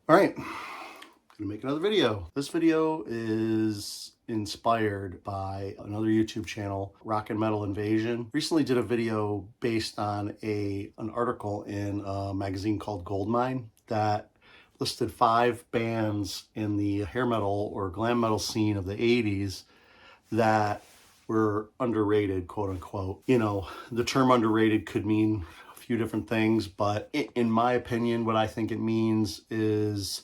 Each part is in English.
All right, gonna make another video. This video is inspired by another YouTube channel, Rock and Metal Invasion. Recently did a video based on an article in a magazine called Goldmine that listed 5 bands in the hair metal or glam metal scene of the 80s that were underrated, quote unquote. You know, the term underrated could mean a few different things, but in my opinion, what I think it means is,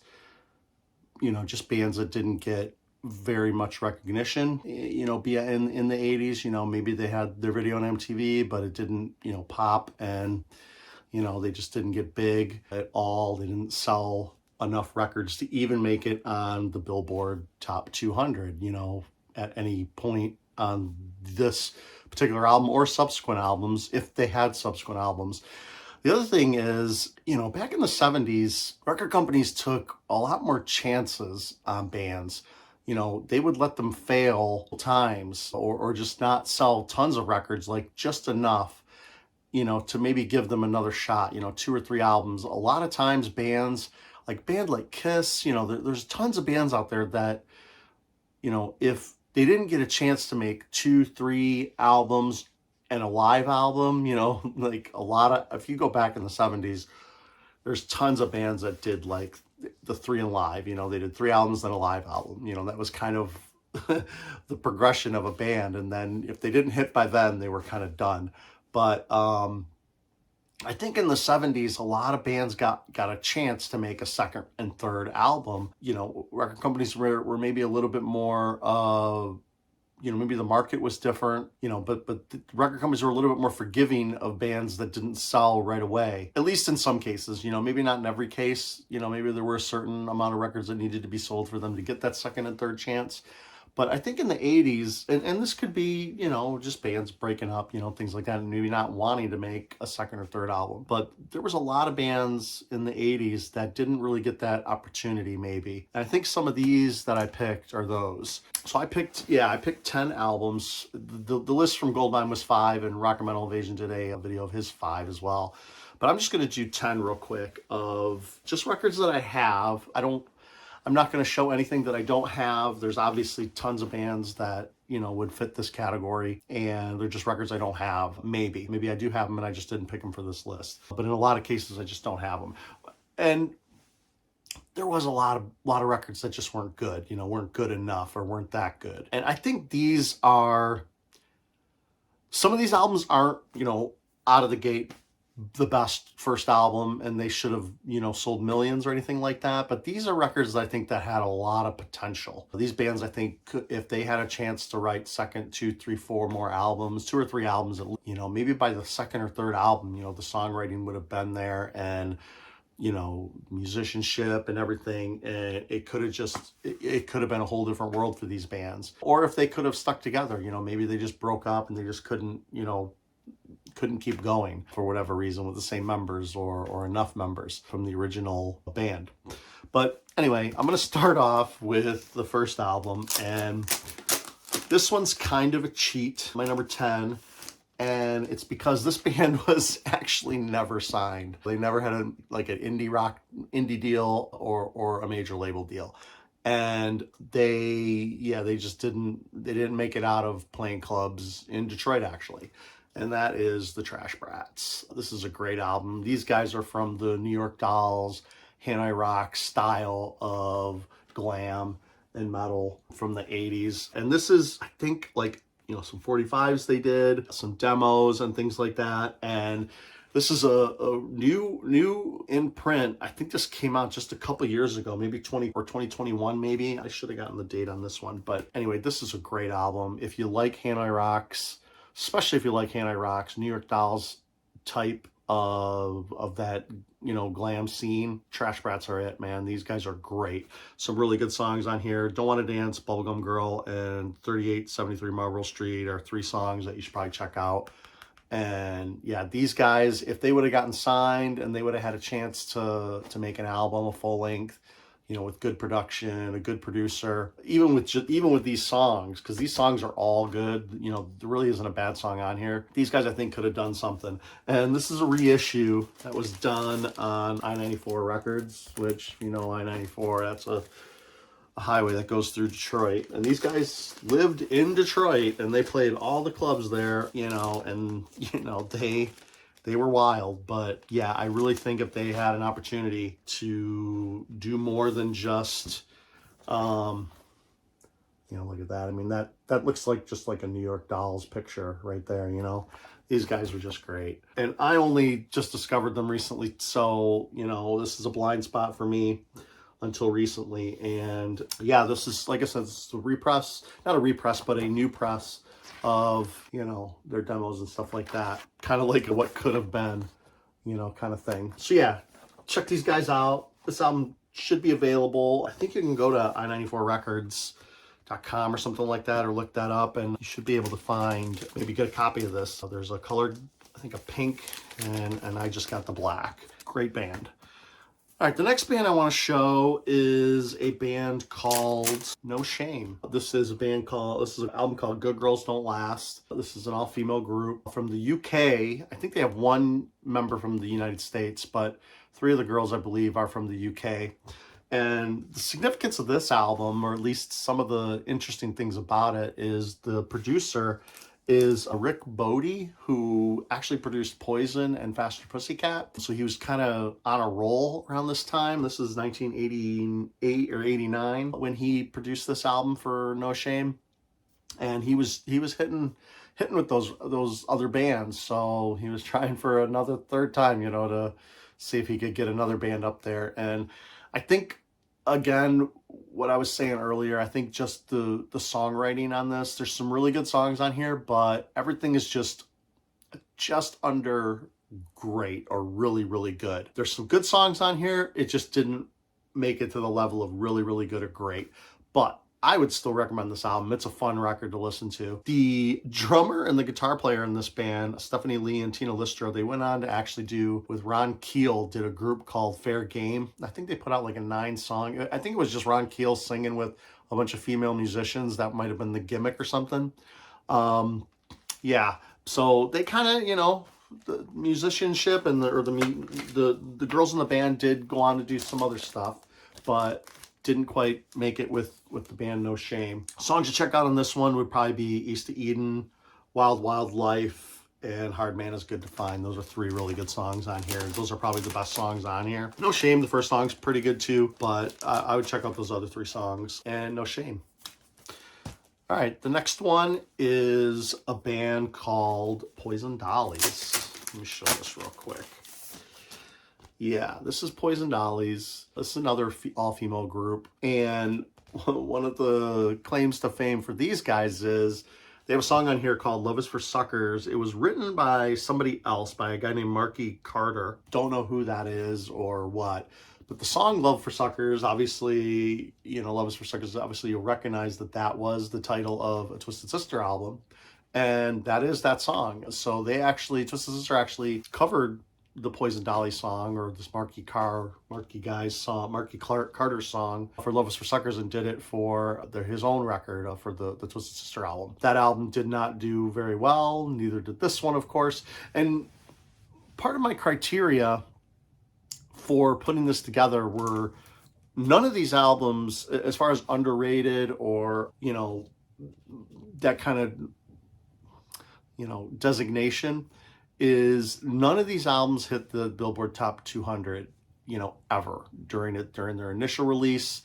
you know, just bands that didn't get very much recognition, you know, be in the 80s. You know, maybe they had their video on MTV, but it didn't, you know, pop, and, you know, they just didn't get big at all. They didn't sell enough records to even make it on the Billboard Top 200, you know, at any point on this particular album or subsequent albums, if they had subsequent albums. The other thing is, you know, back in the 70s, record companies took a lot more chances on bands. You know, they would let them fail times or just not sell tons of records, like just enough, you know, to maybe give them another shot, you know, 2 or 3 albums. A lot of times bands, like Kiss, you know, there's tons of bands out there that, you know, if they didn't get a chance to make 2, 3 albums and a live album, you know, like a lot of, if you go back in the 70s, there's tons of bands that did like the 3 and live, you know, they did 3 albums then a live album, you know, that was kind of the progression of a band. And then if they didn't hit by then, they were kind of done. But I think in the 70s, a lot of bands got a chance to make a second and third album. You know, record companies were maybe a little bit more, you know, maybe the market was different, you know, but the record companies were a little bit more forgiving of bands that didn't sell right away, at least in some cases, you know, maybe not in every case, you know, maybe there were a certain amount of records that needed to be sold for them to get that second and third chance. But I think in the 80s, and this could be, you know, just bands breaking up, you know, things like that, and maybe not wanting to make a second or third album. But there was a lot of bands in the 80s that didn't really get that opportunity, maybe. And I think some of these that I picked are those. So I picked 10 albums. The list from Goldmine was 5, and Rock and Metal Invasion did a video of his 5 as well. But I'm just going to do 10 real quick of just records that I have. I'm not going to show anything that I don't have. There's obviously tons of bands that, you know, would fit this category, and they're just records I don't have. Maybe I do have them and I just didn't pick them for this list. But in a lot of cases, I just don't have them. And there was a lot of records that just weren't good, you know, weren't good enough or weren't that good. And I think some of these albums aren't, you know, out of the gate the best first album and they should have, you know, sold millions or anything like that. But these are records I think that had a lot of potential. These bands, I think, if they had a chance to write second, 2, 3, 4 more albums, 2 or 3 albums, you know, maybe by the second or third album, you know, the songwriting would have been there, and, you know, musicianship and everything, and it could have been a whole different world for these bands. Or if they could have stuck together, you know, maybe they just broke up and they just couldn't keep going for whatever reason with the same members or enough members from the original band. But anyway, I'm going to start off with the first album, and this one's kind of a cheat, my number 10, and it's because this band was actually never signed. They never had an indie deal or a major label deal. And they didn't make it out of playing clubs in Detroit, actually. And that is the Trash Brats. This is a great album. These guys are from the New York Dolls, Hanoi Rock style of glam and metal from the 80s. And this is, I think, like, you know, some 45s they did, some demos and things like that. And this is a new in print. I think this came out just a couple years ago, maybe 2021, maybe. I should have gotten the date on this one. But anyway, this is a great album. If you like Hanoi Rocks, especially if you like Hanoi Rocks, New York Dolls type of that, you know, glam scene, Trash Brats are it, man. These guys are great. Some really good songs on here. Don't Want to Dance, Bubblegum Girl, and 3873 Marlborough Street are 3 songs that you should probably check out. And yeah, these guys, if they would have gotten signed and they would have had a chance to make an album, a full length, you know, with good production, a good producer, even with these songs, because these songs are all good. You know, there really isn't a bad song on here. These guys, I think, could have done something. And this is a reissue that was done on I-94 Records, which, you know, I-94, that's a highway that goes through Detroit. And these guys lived in Detroit, and they played all the clubs there, you know, and, you know, they were wild. But yeah, I really think if they had an opportunity to do more than just, you know, look at that. I mean, that looks like just like a New York Dolls picture right there, you know. These guys were just great. And I only just discovered them recently, so, you know, this is a blind spot for me until recently. And yeah, this is, like I said, this is a repress, not a repress, but a new press of, you know, their demos and stuff like that. Kind of like what could have been, you know, kind of thing. So yeah, check these guys out. This album should be available. I think you can go to i94records.com or something like that, or look that up, and you should be able to find, maybe get a copy of this. So there's a colored, I think a pink, and I just got the black. Great band. All right, the next band I want to show is a band called No Shame. This is an album called Good Girls Don't Last. This is an all-female group from the UK. I think they have one member from the United States, but 3 of the girls, I believe, are from the UK. And the significance of this album, or at least some of the interesting things about it, is the producer is Rick Bodie, who actually produced Poison and Faster Pussycat. So he was kind of on a roll around this time. This is 1988 or 89 when he produced this album for No Shame. And he was hitting with those other bands. So he was trying for another third time, you know, to see if he could get another band up there. And I think, again, what I was saying earlier, I think just the songwriting on this, there's some really good songs on here, but everything is just under great or really, really good. There's some good songs on here. It just didn't make it to the level of really, really good or great. But I would still recommend this album. It's a fun record to listen to. The drummer and the guitar player in this band, Stephanie Lee and Tina Listro, they went on to actually do, with Ron Keel, did a group called Fair Game. I think they put out like a 9-song. I think it was just Ron Keel singing with a bunch of female musicians. That might have been the gimmick or something. Yeah, so they kind of, you know, the musicianship and the girls in the band did go on to do some other stuff, but didn't quite make it with the band No Shame. Songs to check out on this one would probably be East of Eden, Wild Wild Life, and Hard Man Is Good to Find. Those are 3 really good songs on here. Those are probably the best songs on here. No Shame, the first song's pretty good too, but I would check out those other 3 songs, and No Shame. All right, the next one is a band called Poison Dollies. Let me show this real quick. Yeah, this is Poison Dollies. This is another all-female group. And one of the claims to fame for these guys is they have a song on here called Love Is For Suckers. It was written by somebody else, by a guy named Marky Carter. Don't know who that is or what. But the song Love For Suckers, obviously, you know, Love Is For Suckers, obviously you'll recognize that that was the title of a Twisted Sister album. And that is that song. So they actually, Twisted Sister actually covered the Poison Dolly song, or this Marky Carter's song for Love Is For Suckers, and did it for his own record for the Twisted Sister album. That album did not do very well, neither did this one, of course. And part of my criteria for putting this together were none of these albums, as far as underrated or, you know, that kind of, you know, designation, is none of these albums hit the Billboard Top 200, you know, ever during their initial release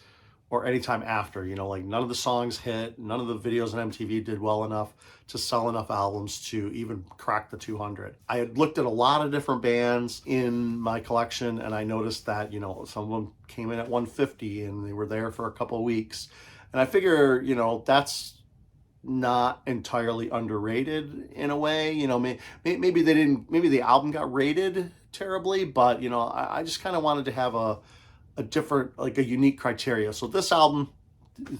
or anytime after. You know, like none of the songs hit, none of the videos on MTV did well enough to sell enough albums to even crack the 200. I had looked at a lot of different bands in my collection, and I noticed that, you know, some of them came in at 150 and they were there for a couple of weeks. And I figure, you know, that's not entirely underrated in a way. You know, maybe the album got rated terribly, but, you know, I just kind of wanted to have a different, like a unique criteria. So this album,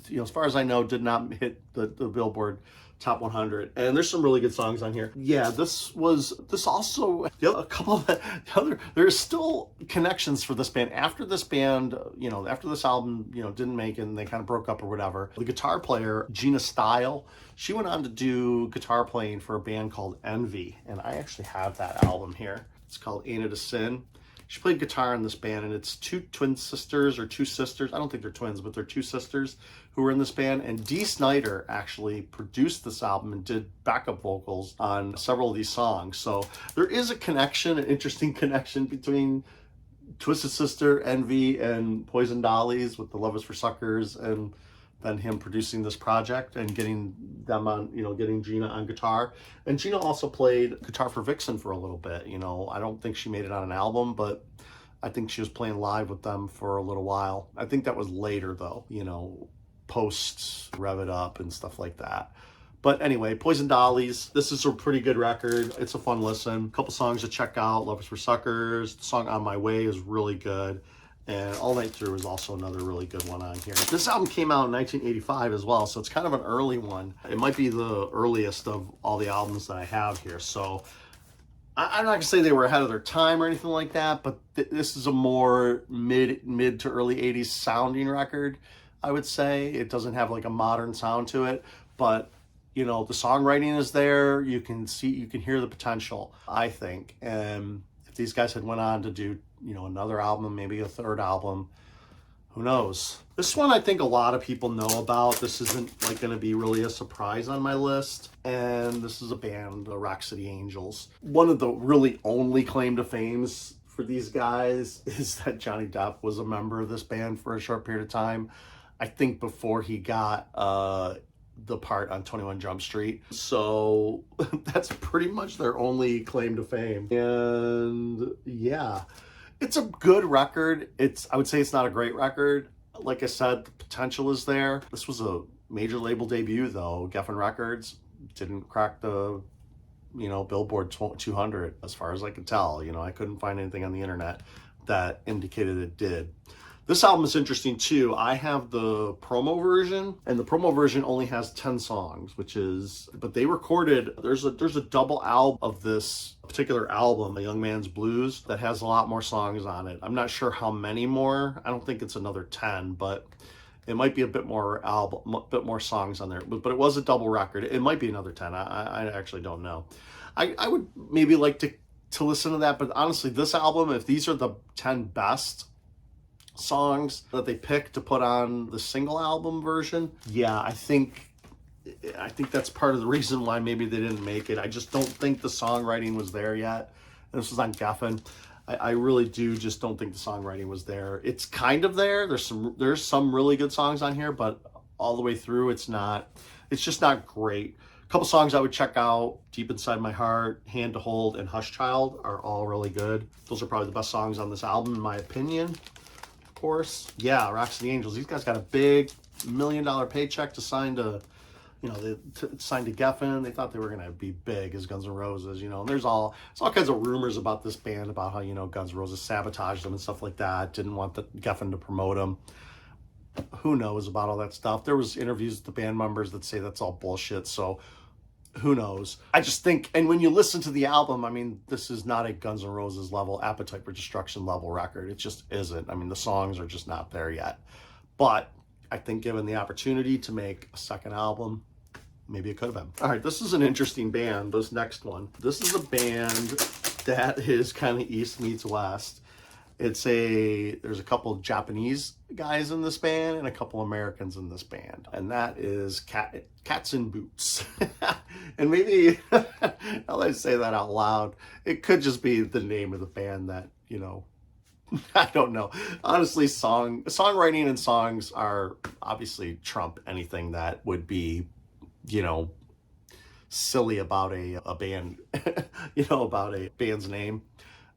you know, as far as I know, did not hit the Billboard Top 100, and there's some really good songs on here. Yeah, this also, a couple of the other, there's still connections for this band. After this band, after this album, didn't make it and they kind of broke up or whatever, the guitar player, Gina Style, she went on to do guitar playing for a band called Envy, and I actually have that album here. It's called Ain't It a Sin. She played guitar in this band, and it's two twin sisters, or two sisters. I don't think they're twins, but they're two sisters who were in this band. And Dee Snider actually produced this album and did backup vocals on several of these songs. So there is a connection, an interesting connection between Twisted Sister, Envy, and Poison Dollies with The Love Is for Suckers, and then him producing this project and getting them on, getting Gina on guitar. And Gina also played guitar for Vixen for a little bit. I don't think she made it on an album, but I think she was playing live with them for a little while. I think that was later though, post Rev It Up and stuff like that. But anyway, Poison Dollies, this is a pretty good record. It's a fun listen. A couple songs to check out. Love Is for Suckers. The song On My Way is really good. And All Night Through is also another really good one on here. This album came out in 1985 as well, so it's kind of an early one. It might be the earliest of all the albums that I have here. So I'm not gonna say they were ahead of their time or anything like that, but this is a more mid to early 80s sounding record, I would say. It doesn't have like a modern sound to it, but the songwriting is there. You can hear the potential, I think. And if these guys had went on to do another album, maybe a third album, who knows. This one I think a lot of people know about. This isn't like going to be really a surprise on my list. And this is a band, the Rock City Angels. One of the really only claim to fames for these guys is that Johnny Depp was a member of this band for a short period of time. I think before he got the part on 21 Jump Street. So that's pretty much their only claim to fame. And yeah, it's a good record. I would say it's not a great record. Like I said, the potential is there. This was a major label debut though. Geffen Records didn't crack the, Billboard 200 as far as I could tell. I couldn't find anything on the internet that indicated it did. This album is interesting too. I have the promo version, and the promo version only has 10 songs, but they recorded, there's a double album of this particular album, A Young Man's Blues, that has a lot more songs on it. I'm not sure how many more. I don't think it's another 10, but it might be a bit more songs on there. But it was a double record. It might be another 10. I actually don't know. I would maybe like to listen to that, but honestly, this album, if these are the 10 best songs that they picked to put on the single album version, yeah, I think that's part of the reason why maybe they didn't make it. I just don't think the songwriting was there yet. This was on Geffen. I really do just don't think the songwriting was there. It's kind of there. There's some really good songs on here, but all the way through, it's just not great. A couple songs I would check out: Deep Inside My Heart, Hand to Hold, and Hush Child are all really good. Those are probably the best songs on this album, in my opinion. Course, yeah, Rock City Angels. These guys got a big $1 million paycheck to sign to, they signed to Geffen. They thought they were gonna be big as Guns N' Roses, And there's all kinds of rumors about this band, about how Guns N' Roses sabotaged them and stuff like that. Didn't want the Geffen to promote them. Who knows about all that stuff? There was interviews with the band members that say that's all bullshit. So who knows? I just think, and when you listen to the album, I mean, this is not a Guns N' Roses level, Appetite for Destruction level record. It just isn't. I mean, the songs are just not there yet. But I think given the opportunity to make a second album, maybe it could have been. All right, this is an interesting band, this next one. This is a band that is kind of East meets West. There's a couple of Japanese guys in this band and a couple Americans in this band. And that is Cats in Boots. And maybe, now that I say that out loud, it could just be the name of the band that, I don't know. Honestly, songwriting and songs are obviously trump anything that would be, silly about a band, about a band's name.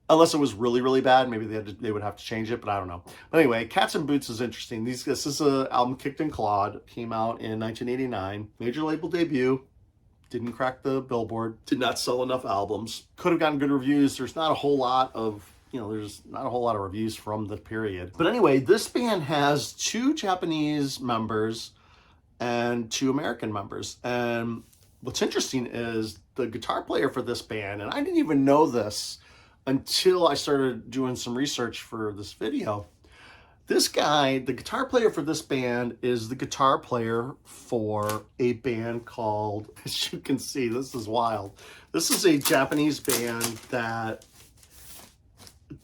Unless it was really, really bad, maybe they would have to change it, but I don't know. But anyway, Cats in Boots is interesting. This is an album, Kicked and Clawed, came out in 1989. Major label debut, didn't crack the Billboard, did not sell enough albums. Could have gotten good reviews. There's not a whole lot of reviews from the period. But anyway, this band has 2 Japanese members and 2 American members. And what's interesting is the guitar player for this band, and I didn't even know this until I started doing some research for this video. This guy, the guitar player for this band, is the guitar player for a band called, as you can see, this is wild. This is a Japanese band that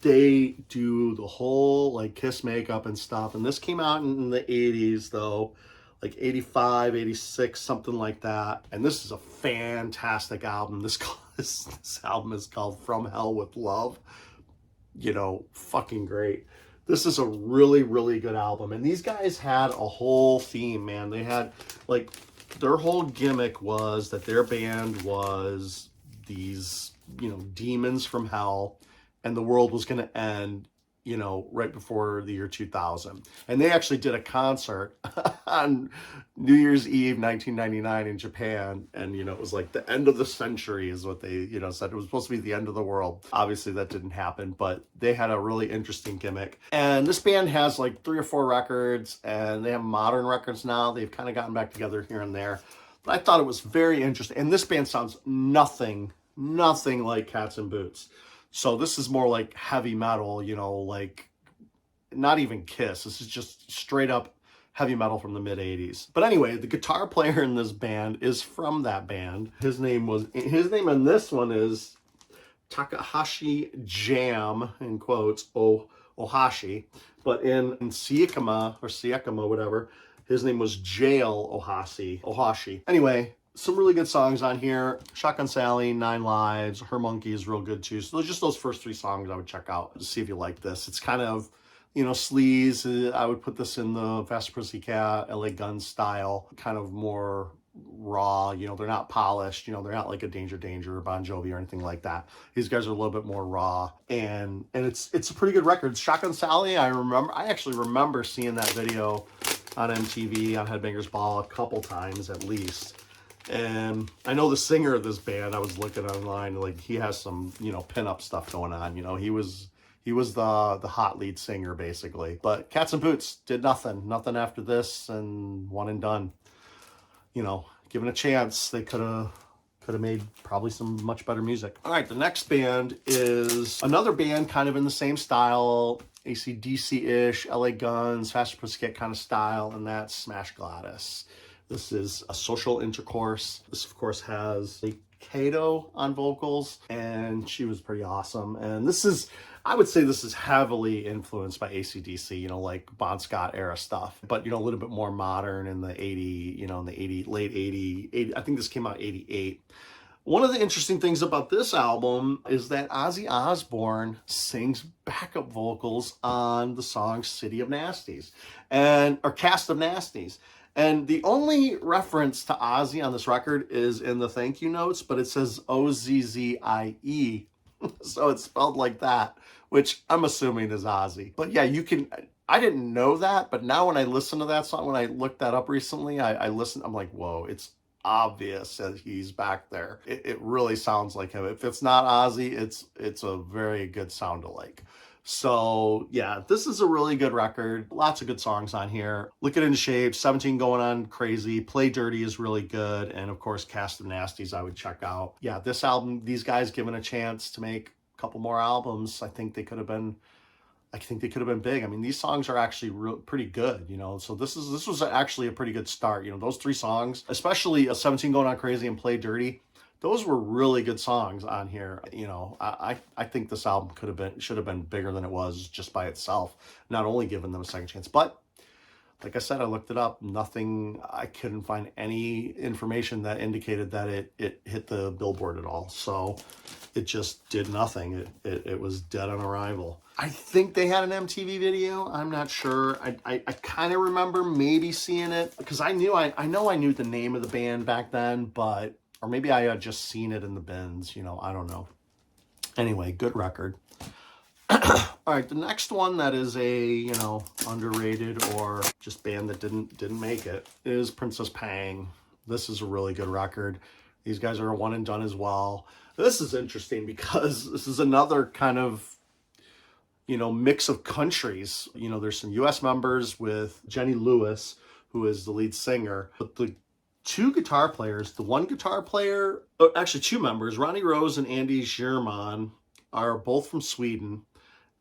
they do the whole like Kiss makeup and stuff. And this came out in the 80s though, like 85, 86, something like that. And this is a fantastic album. This album is called From Hell with Love. You know, fucking great. This is a really, really good album. And these guys had a whole theme, man. They had, like, their whole gimmick was that their band was these, you know, demons from hell, and the world was going to end, you know, right before the year 2000. And they actually did a concert on New Year's Eve, 1999 in Japan. And, you know, it was like the end of the century is what they, you know, said. It was supposed to be the end of the world. Obviously that didn't happen, but they had a really interesting gimmick. And this band has like 3 or 4 records, and they have modern records now. They've kind of gotten back together here and there. But I thought it was very interesting. And this band sounds nothing like Cats and Boots. So this is more like heavy metal, you know, like not even Kiss. This is just straight up heavy metal from the mid 80s. But anyway, the guitar player in this band is from that band. His name in this one is Takahashi Jam, in quotes, Ohashi. But in Siakama, whatever, his name was Jail Ohashi. Anyway, some really good songs on here. Shotgun Sally, 9 Lives, Her Monkey is real good too. So just those first 3 songs I would check out to see if you like this. It's kind of, you know, sleaze. I would put this in the Faster Pussycat, LA Guns style, kind of more raw. You know, they're not polished. You know, they're not like a Danger or Bon Jovi or anything like that. These guys are a little bit more raw, and it's a pretty good record. Shotgun Sally, I actually remember seeing that video on MTV on Headbangers Ball a couple times at least. And I know the singer of this band, I was looking online, like he has some, you know, pinup stuff going on. You know, he was the hot lead singer basically. But Cats and Boots did nothing after this, and one and done. You know, given a chance, they could have made probably some much better music. All right, the next band is another band kind of in the same style, AC/DC-ish, LA Guns, Faster Pussycat kind of style, and that's Smash Gladys. This is A Social Intercourse. This, of course, has Kato on vocals, and she was pretty awesome. And this is, I would say this is heavily influenced by AC/DC, you know, like Bon Scott era stuff, but, you know, a little bit more modern in the 80, you know, in the 80, late 80, I think this came out 88. One of the interesting things about this album is that Ozzy Osbourne sings backup vocals on the song City of Nasties, or Cast of Nasties. And the only reference to Ozzy on this record is in the thank you notes, but it says Ozzie. So it's spelled like that, which I'm assuming is Ozzy. But yeah, I didn't know that, but now when I listen to that song, when I looked that up recently, I listened, I'm like, whoa, it's obvious that he's back there. It really sounds like him. If it's not Ozzy, it's a very good sound alike. So yeah, this is a really good record. Lots of good songs on here. Look It In Shape, 17 Going On Crazy, Play Dirty is really good. And of course, Cast of Nasties I would check out. Yeah, this album, these guys given a chance to make a couple more albums, I think they could have been big. I mean, these songs are actually pretty good, you know. So this was actually a pretty good start. You know, those 3 songs, especially 17 Going On Crazy and Play Dirty, those were really good songs on here. You know, I think this album should have been bigger than it was just by itself, not only giving them a second chance. But like I said, I looked it up. I couldn't find any information that indicated that it hit the Billboard at all. So it just did nothing. It was dead on arrival. I think they had an MTV video. I'm not sure. I kind of remember maybe seeing it because I know I knew the name of the band back then, but or maybe I had just seen it in the bins, you know, I don't know. Anyway, good record. All right, the next one that is a, you know, underrated or just band that didn't make it is Princess Pang. This is a really good record. These guys are a one and done as well. This is interesting because this is another kind of, you know, mix of countries. You know, there's some US members with Jenny Lewis, who is the lead singer, but the two guitar players. The one guitar player, actually two members, Ronnie Rose and Andy Scherman, are both from Sweden.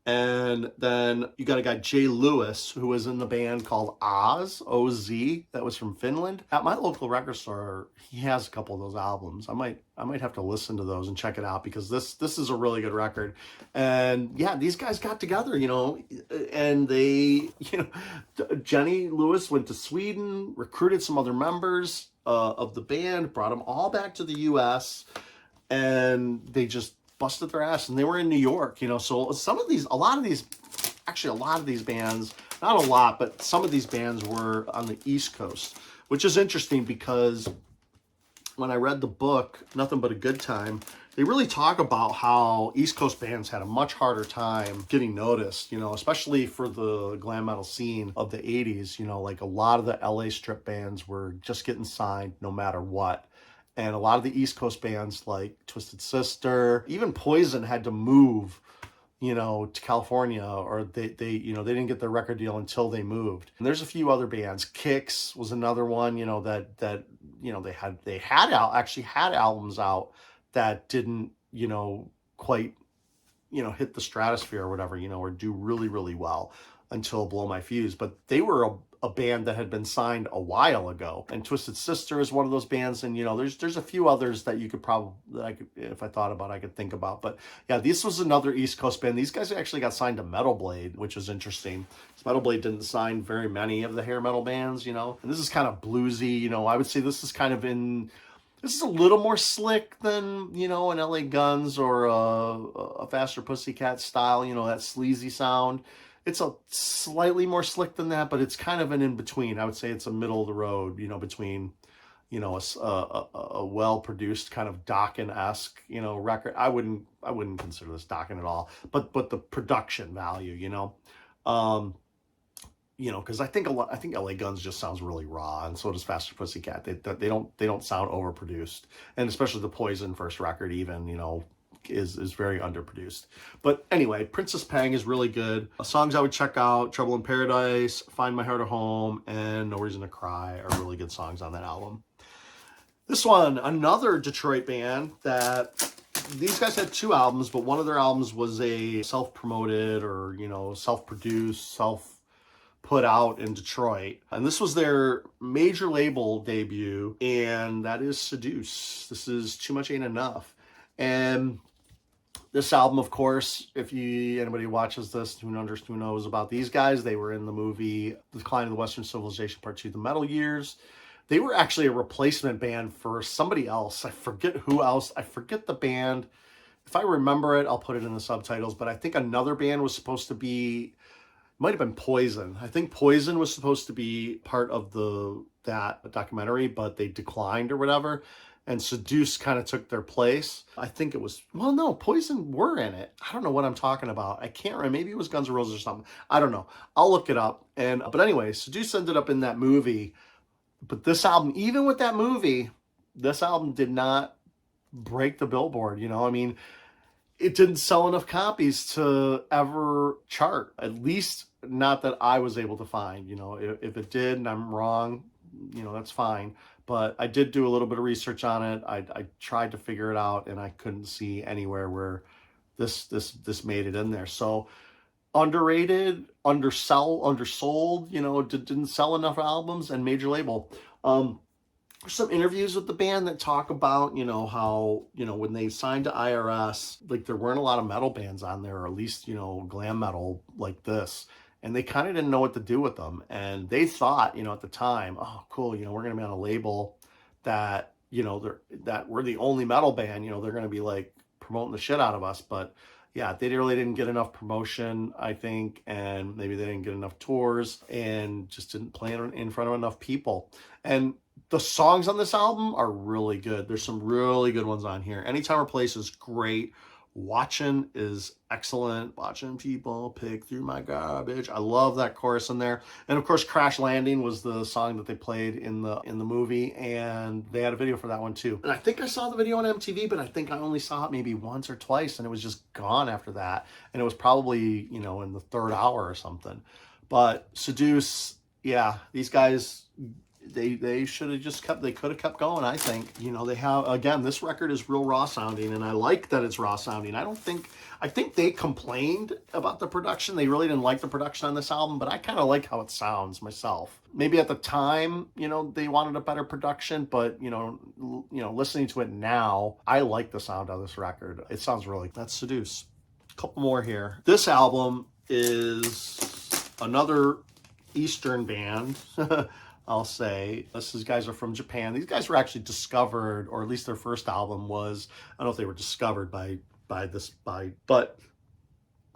And then you got a guy, Jay Lewis, who was in the band called Oz, O-Z, that was from Finland. At my local record store, he has a couple of those albums. I might have to listen to those and check it out, because this is a really good record. And yeah, these guys got together, and they, Jenny Lewis went to Sweden, recruited some other members of the band, brought them all back to the US, and they just busted their ass, and they were in New York, so a lot of these bands, not a lot, but some of these bands were on the East Coast, which is interesting, because when I read the book, Nothing But a Good Time, they really talk about how East Coast bands had a much harder time getting noticed, especially for the glam metal scene of the 80s, like a lot of the LA strip bands were just getting signed no matter what. And a lot of the East Coast bands like Twisted Sister, even Poison, had to move, to California, or they didn't get their record deal until they moved. And there's a few other bands. Kix was another one, that they actually had albums out that didn't, quite, hit the stratosphere or whatever, or do really, really well until Blow My Fuse. But they were a band that had been signed a while ago. And Twisted Sister is one of those bands, and there's a few others that you could if I thought about, I could think about. But yeah, this was another East Coast band. These guys actually got signed to Metal Blade, which is interesting. Metal Blade didn't sign very many of the hair metal bands, and this is kind of bluesy. I would say this is this is a little more slick than, an LA Guns or a Faster Pussycat style, that sleazy sound. It's a slightly more slick than that, but it's kind of an in-between. I would say it's a middle of the road, between, a well-produced kind of Dokken-esque, record. I wouldn't consider this Dokken at all, but the production value, because I think LA Guns just sounds really raw, and so does Faster Pussycat. They don't sound overproduced, and especially the Poison first record, even, is very underproduced. But anyway, Princess Pang is really good. Songs I would check out: Trouble in Paradise, Find My Heart at Home, and No Reason to Cry are really good songs on that album. This one, another Detroit band that these guys had two albums, but one of their albums was a self-promoted or, self-produced, self-put out in Detroit. And this was their major label debut, and that is Seduce. This is Too Much Ain't Enough. And this album, of course, if anybody watches this who knows about these guys, they were in the movie The Decline of the Western Civilization Part 2, The Metal Years. They were actually a replacement band for somebody else. I forget who else. I forget the band. If I remember it, I'll put it in the subtitles. But I think another band was supposed to be, might have been Poison. I think Poison was supposed to be part of that documentary, but they declined or whatever. And Seduce kind of took their place. I think it was, well, no, Poison were in it. I don't know what I'm talking about. I can't remember. Maybe it was Guns N' Roses or something. I don't know. I'll look it up. But anyway, Seduce ended up in that movie. But this album, even with that movie, this album did not break the Billboard. It didn't sell enough copies to ever chart. At least not that I was able to find. If it did and I'm wrong, that's fine. But I did do a little bit of research on it. I tried to figure it out, and I couldn't see anywhere where this made it in there. So underrated, undersold, didn't sell enough albums, and major label. There's some interviews with the band that talk about, how, when they signed to IRS, like there weren't a lot of metal bands on there, or at least, glam metal like this. And they kind of didn't know what to do with them. And they thought, at the time, oh, cool, we're going to be on a label that, that we're the only metal band, they're going to be like promoting the shit out of us. But yeah, they really didn't get enough promotion, I think, and maybe they didn't get enough tours and just didn't play in front of enough people. And the songs on this album are really good. There's some really good ones on here. Anytime or Place is great. Watching is excellent. Watching people pick through my garbage. I love that chorus in there. And of course, Crash Landing was the song that they played in the movie, and they had a video for that one too. And I think I saw the video on MTV, but I think I only saw it maybe once or twice, and it was just gone after that. And it was probably, in the third hour or something. But Seduce, yeah, these guys, they should have just kept, they could have kept going, I think. You know, they have, again, this record is real raw sounding, and I like that it's raw sounding. I think they complained about the production. They really didn't like the production on this album, but I kind of like how it sounds myself. Maybe at the time, you know, they wanted a better production, but you know, listening to it now, I like the sound of this record. It sounds really, that's Seduce. A couple more here. This album is another Eastern band. I'll say these guys are from Japan. These guys were actually discovered, or at least their first album was, I don't know if they were discovered but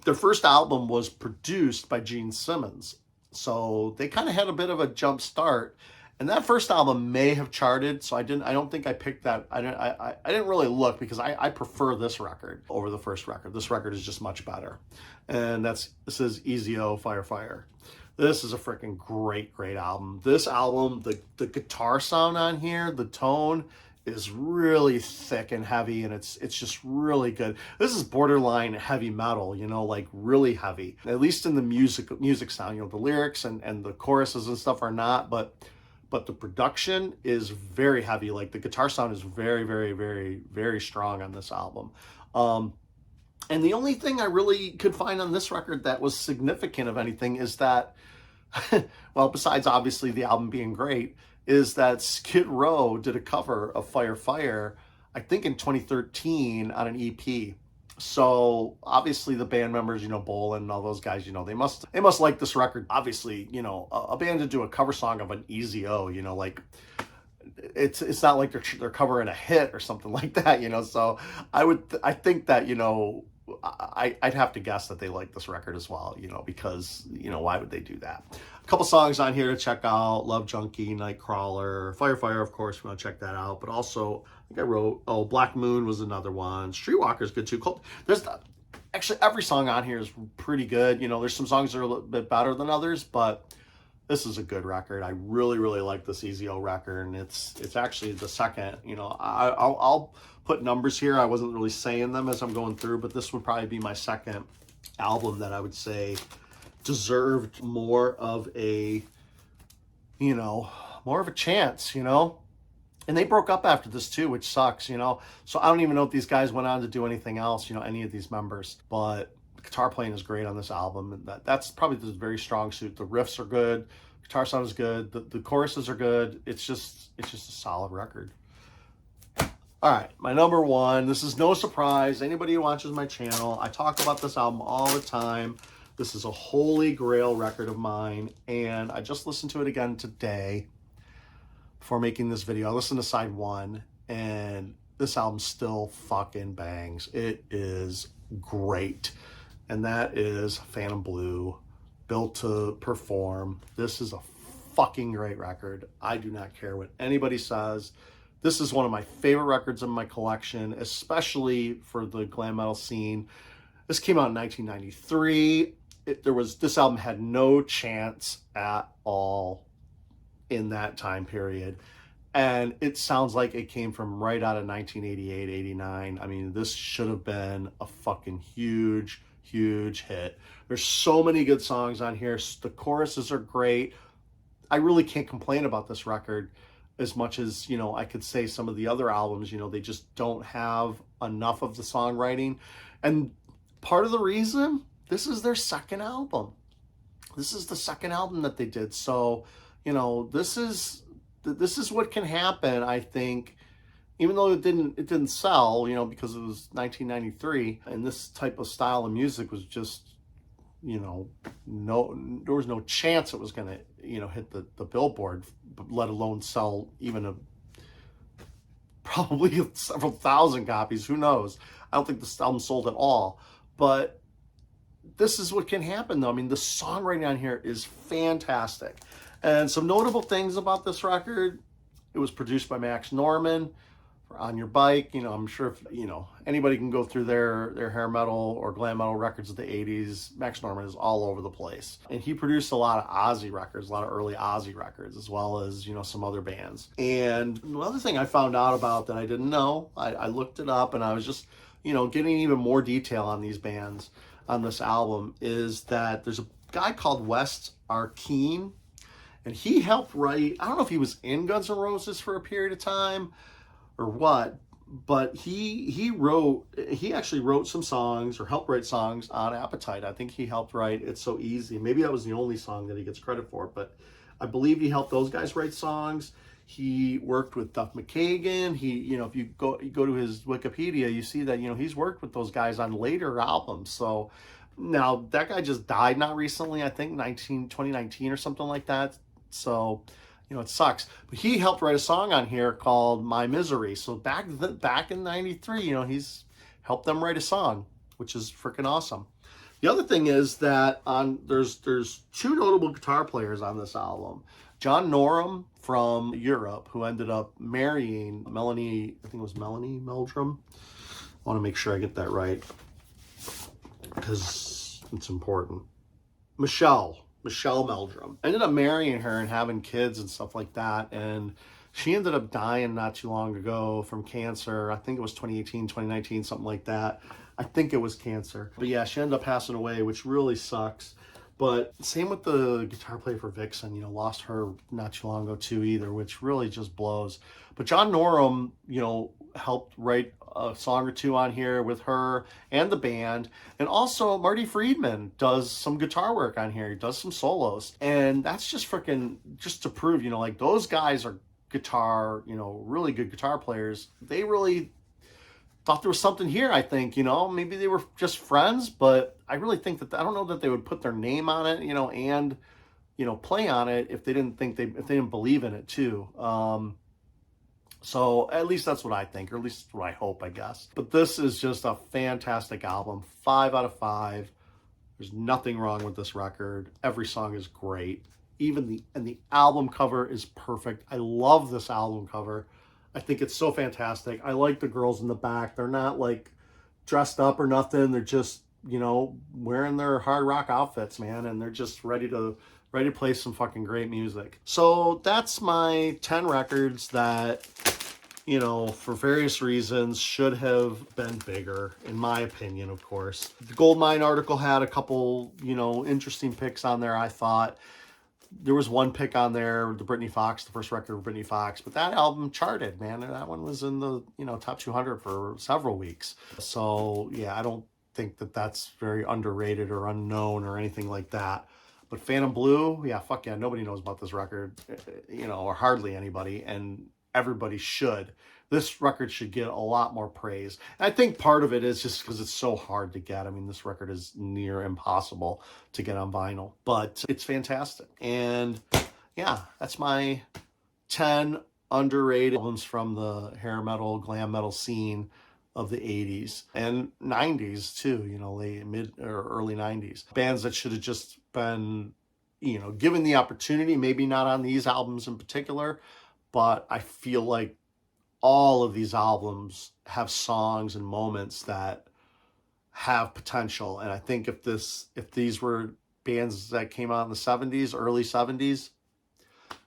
their first album was produced by Gene Simmons. So they kind of had a bit of a jump start, and that first album may have charted. So I don't think I picked that. I didn't really look, because I prefer this record over the first record. This record is just much better. And this is Easy O, Fire Fire. This is a freaking great album. This album, the guitar sound on here, the tone is really thick and heavy, and it's just really good. This is borderline heavy metal, you know, like really heavy. At least in the music sound, you know, the lyrics and the choruses and stuff are not, but the production is very heavy. Like the guitar sound is very strong on this album. And the only thing I really could find on this record that was significant of anything is that, well, besides obviously the album being great, is that Skid Row did a cover of Fire Fire, I think in 2013 on an EP. So obviously the band members, you know, Bolin and all those guys, you know, they must like this record. Obviously, you know, a band to do a cover song of an Easy O, you know, like it's not like they're covering a hit or something like that, you know. So I think that, you know, I'd have to guess that they like this record as well, you know, because, you know, why would they do that? A couple songs on here to check out: Love Junkie, Nightcrawler, Fire Fire, of course, we want to check that out. But also, I think I wrote, Black Moon was another one. Streetwalker's good too. Actually, every song on here is pretty good. You know, there's some songs that are a little bit better than others, but this is a good record. I really like this Easy O record, and it's actually the second. You know, I'll put numbers here. I wasn't really saying them as I'm going through, but this would probably be my second album that I would say deserved more of a, you know, more of a chance, you know. And they broke up after this too, which sucks, you know. So I don't even know if these guys went on to do anything else, you know, any of these members. But the guitar playing is great on this album, and that's probably the very strong suit. The riffs are good, guitar sound is good, the choruses are good. It's just a solid record. All right, my number one. This is no surprise. Anybody who watches my channel, I talk about this album all the time. This is a holy grail record of mine, and I just listened to it again today before making this video. I listened to side one, and this album still fucking bangs. It is great, and that is Phantom Blue, Built to Perform. This is a fucking great record. I do not care what anybody says. This is one of my favorite records in my collection, especially for the glam metal scene. This came out in 1993. This album had no chance at all in that time period. And it sounds like it came from right out of 1988, 89. I mean, this should have been a fucking huge hit. There's so many good songs on here. The choruses are great. I really can't complain about this record as much as, you know, I could say some of the other albums, you know, they just don't have enough of the songwriting. And part of the reason, this is their second album. This is the second album that they did. So, you know, this is what can happen, I think, even though it didn't sell, you know, because it was 1993, and this type of style of music was just, you know, there was no chance it was going to, you know, hit the Billboard, let alone sell even probably several thousand copies. Who knows? I don't think this album sold at all. But this is what can happen, though. I mean, the songwriting on here is fantastic. And some notable things about this record: it was produced by Max Norman for On Your Bike. You know, I'm sure if, you know, anybody can go through their hair metal or glam metal records of the 80s, Max Norman is all over the place. And he produced a lot of Ozzy records, a lot of early Ozzy records, as well as, you know, some other bands. And another thing I found out about that I didn't know, I looked it up, and I was just, you know, getting even more detail on these bands on this album, is that there's a guy called Wes Arkeen, And he helped write, I don't know if he was in Guns N' Roses for a period of time or what, but he actually wrote some songs, or helped write songs on Appetite. I think he helped write It's So Easy. Maybe that was the only song that he gets credit for, but I believe he helped those guys write songs. He worked with Duff McKagan. He, you know, if you go to his Wikipedia, you see that, you know, he's worked with those guys on later albums. So now that guy just died not recently, I think 2019 or something like that. So, you know, it sucks. But he helped write a song on here called My Misery. So back in 93, you know, he's helped them write a song, which is freaking awesome. The other thing is that there's two notable guitar players on this album. John Norum from Europe, who ended up marrying Melanie, I think it was Melanie Meldrum. I want to make sure I get that right, because it's important. Michelle Meldrum. Ended up marrying her and having kids and stuff like that. And she ended up dying not too long ago from cancer. I think it was 2018, 2019, something like that. I think it was cancer. But yeah, she ended up passing away, which really sucks. But same with the guitar player for Vixen, you know, lost her not too long ago too either, which really just blows. But John Norum, you know, helped write a song or two on here with her and the band. And also Marty Friedman does some guitar work on here. He does some solos. And that's just freaking, just to prove, you know, like those guys are guitar, you know, really good guitar players. They really thought there was something here, I think, you know, maybe they were just friends, but I really think that, I don't know that they would put their name on it, you know, and, you know, play on it if they didn't think if they didn't believe in it too. So at least that's what I think, or at least what I hope, I guess. But this is just a fantastic album, 5 out of 5. There's nothing wrong with this record. Every song is great. Even the album cover is perfect. I love this album cover. I think it's so fantastic. I like the girls in the back. They're not like dressed up or nothing. They're just, you know, wearing their hard rock outfits, man. And they're just ready to play some fucking great music. So that's my 10 records that, you know, for various reasons should have been bigger, in my opinion, of course. The Goldmine article had a couple, you know, interesting picks on there, I thought. There was one pick on there, the Britney Fox, the first record of Britney Fox, but that album charted, man. And that one was in the, you know, top 200 for several weeks. So yeah, I don't think that that's very underrated or unknown or anything like that. But Phantom Blue, yeah, fuck yeah, nobody knows about this record, you know, or hardly anybody, and everybody should. This record should get a lot more praise. And I think part of it is just because it's so hard to get. I mean, this record is near impossible to get on vinyl, but it's fantastic. And yeah, that's my 10 underrated albums from the hair metal, glam metal scene of the 80s and 90s too, you know, late mid or early 90s. Bands that should have just been, you know, given the opportunity, maybe not on these albums in particular, but I feel like all of these albums have songs and moments that have potential. And I think if these were bands that came out in the 70s, early 70s,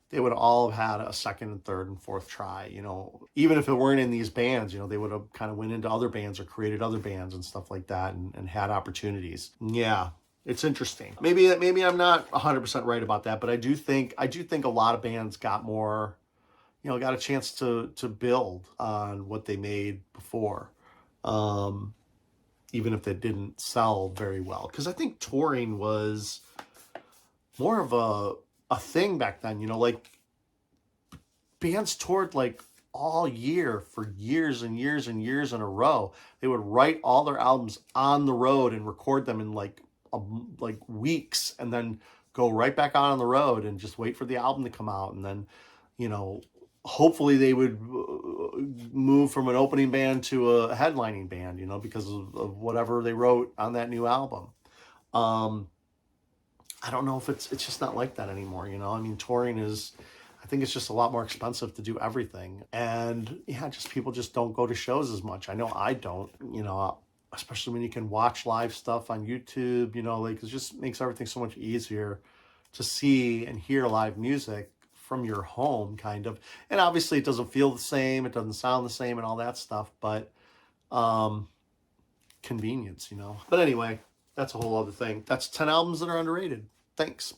they would all have had a second and third and fourth try, you know. Even if it weren't in these bands, you know, they would have kind of went into other bands or created other bands and stuff like that, and had opportunities. Yeah, it's interesting. Maybe I'm not 100% right about that, but I do think a lot of bands got more, you know, got a chance to build on what they made before, even if they didn't sell very well. Because I think touring was more of a thing back then, you know, like bands toured like all year for years and years and years in a row. They would write all their albums on the road and record them in like weeks, and then go right back on the road and just wait for the album to come out. And then, you know, hopefully they would move from an opening band to a headlining band, you know, because of whatever they wrote on that new album. I don't know if it's just not like that anymore, you know. I mean, touring is, I think it's just a lot more expensive to do everything. And yeah, just people just don't go to shows as much. I know I don't, you know, especially when you can watch live stuff on YouTube, you know, like it just makes everything so much easier to see and hear live music from your home, kind of. And obviously it doesn't feel the same, it doesn't sound the same and all that stuff, but convenience, you know. But anyway, that's a whole other thing. That's 10 albums that are underrated. Thanks.